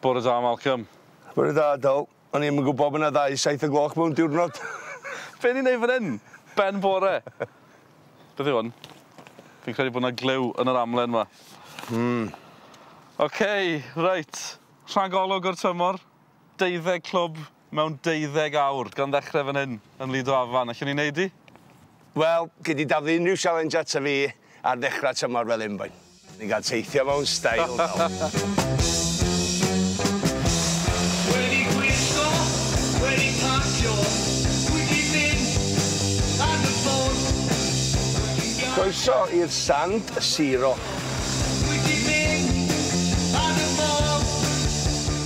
Bore da, Malcolm. Bore da, Dol. O'n i'n gwybod bod yna 2-7 gloch mewn diwrnod. Be ni'n neud fan hyn? Ben bore. Beth yw hwn? Fi'n credu bod yna glyw yn yr amlen yma. OK, reit. Rhagolwg o'r tymor. 12 clwb mewn 12 awr gan ddechrau fan hyn yn Lido Afan. Allwn ni'n neud i? Wel, gyd i daflu unrhyw challenge at fi ar ddechrau tymor fel un boen. Ni'n cael teithio mewn stael, Dol. Croeso i'r sand y siro.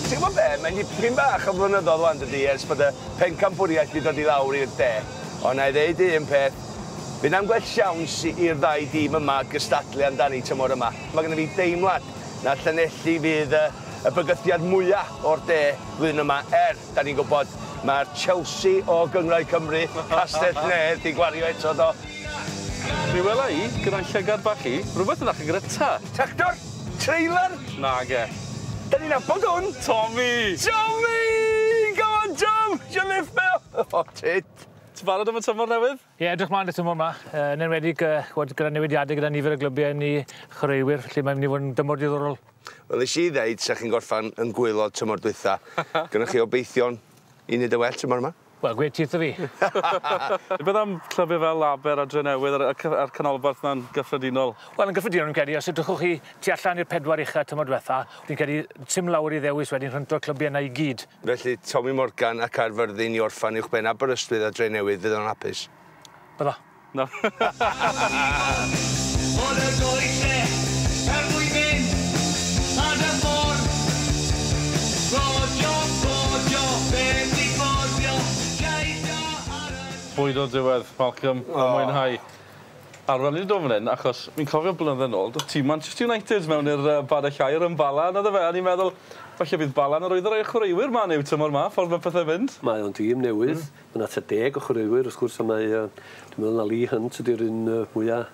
Ti'n gwybod be, mae'n dipyn bach o flynyddoedd wan dydi ers bod y pencampwriaeth wedi dod i lawr i'r de. Ond na i ddeud un peth, fydd na'm gwell siawns i'r ddau dîm yma gystadlu amdani tymor yma. Mae gennym fi deimlad na Llanelli fydd y bygythiad mwyaf o'r de flwyddyn yma da ni'n gwybod mae'r Chelsea o Gynghrair Cymru, Castell Nedd, i gwario eto do. Mi wela i, gyda'n llygad bach i, rhywbeth yn achau gyda ta. Tractor? Trailer? Na ge. Da ni'n abod hwn? Tommy! Tommy! Go on, Tom! You'll lift now! O, tit. Ti'n barod am y tymor newydd? Ie, edrych mlaen y tymor yma. Yn enwedig gyda newidiadau gyda nifer y glybiau ni chwaraewyr, lle mae'n mynd i fod yn dymor diddorol. Wel, nes i ddeud sa'ch chi'n gorffan yn gwylod tymor dwytha. Gynnwch chi obeithio'n i wneud y well tymor yma? Wel, gweud tith o fi. Beth am clybiau fel Aber a Drenewydd a'r canolbarth na'n gyffredinol? Wel, yn gyffredinol, yn credu, os ydwchwch chi tu allan i'r 4 ucha tymor diwetha, dwi'n credu tim lawr i ddewis wedyn rhynto'r clybiau yna i gyd. Felly, Tommy Morgan ac Caerfyrddin i orffan uwch ben Aberystwyth a Drenewydd fydd o'n hapus? Bydda. No. Bwyd o'r diwedd, Malcolm, mwynhau. Arwen i dod fan hyn, achos mi'n cofio blynyddoedd yn ôl, tîm Manchester United mewn i'r Badau Llair yn Bala, na fe, a ni'n meddwl, falle bydd Bala yn yr oedden rhai chwaraewyr ma neu tymor ma, ffordd mae pethau fynd. Mae o'n tîm newydd, mae yna 10 o chwaraewyr, wrth gwrs, a mae, dwi'n meddwl na Lee Hunt ydy'r un mwyaf.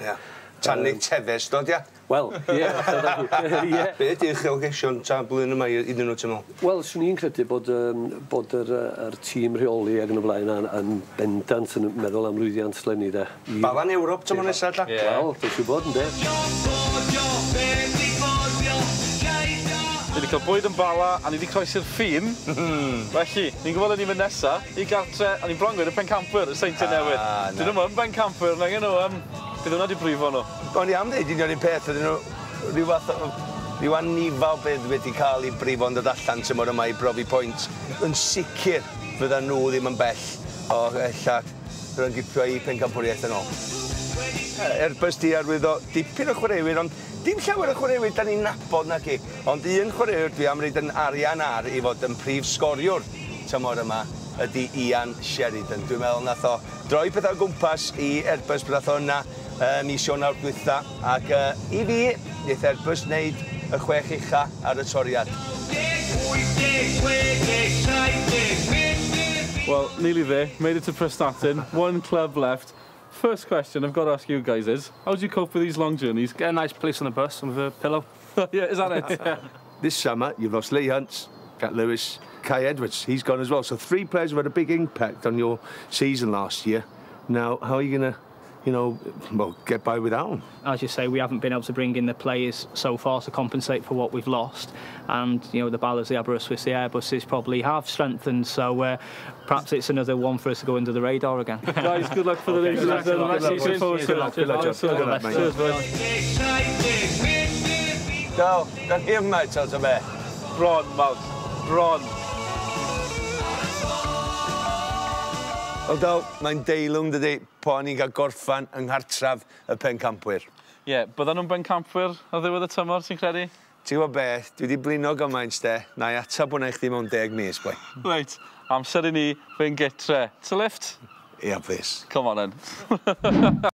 Tannig Tefes, dod, ia? Wel, ie. Be ydy'ch uchelgesion tan blwyddyn yma iddyn nhw, ti'n meddwl? Wel, swn i'n credu bod yr tîm rheoli ac yn y blaen yn bendant yn meddwl am lwyddiant llenni, de. Balan Ewrop, tymor nesaf, da? Wel, dwi'n siŵr bod, ynddo. Ni wedi cael bwyd yn Bala, a ni wedi croesi'r ffin. Felly, ni'n gwybod ni'n mynd nesa i gartre, a ni'n bron gweud y pencampwyr, y Seintiau Newydd. Dyn nhw'n mynd pencampwyr, nag nhw, bydd hwnna di brifo nhw. O'n i am ddeud union un peth, ydyn nhw rhyw anifa o beth wedi cael ei brifo yn dod allan tymor yma i brofi pwynt. Yn sicr fydda nhw ddim yn bell o ella rwy'n gipio i pencampwriaeth yn ôl. Erbys di arwyddo dipyn o chwaraewyr, ond dim llawer o chwaraewyr da ni'n nabod na chi. Ond un chwaraewr dwi am reid yn arian ar i fod yn prif sgoriwr tymor yma ydy Ian Sheridan. Dwi'n meddwl nath o droi pethau o gwmpas i Erbys bydd o yna mis Ionawr dwytha. Ac i fi, neith Erbys wneud y 6 ucha ar y toriad. Well, nearly there. Made it to Prestatyn. 1 club left. First question I've got to ask you guys is, how do you cope with these long journeys? Get a nice place on the bus with a pillow. Yeah, is that it? Yeah. This summer, you've lost Lee Hunt, Cat Lewis, Kai Edwards. He's gone as well. So 3 players have had a big impact on your season last year. Now, how are you going to, get by without them? As you say, we haven't been able to bring in the players so far to compensate for what we've lost. And, the Ballas, the Aberystwyth, the Airbuses probably have strengthened. So perhaps it's another one for us to go under the radar again. Guys, good luck for the league. Good luck, Cheers, boys. Go, da ni yma eto, ta be? Bron, Mawd. Bron. Wel, mae'n deilwng, dydy, po ni'n cael gorffan yng nghartraf y pencampwyr. Ie, byddan nhw'n bencampwyr ar ddiwedd y tymor, ti'n credu? Ti'n gwybod be, dwi wedi blino gymaint, de. Na i atab hwnna i chdi mewn 10 mis, boi. Reit, amser i ni fy'n gytre. To lift? Ia, please. Come on, then.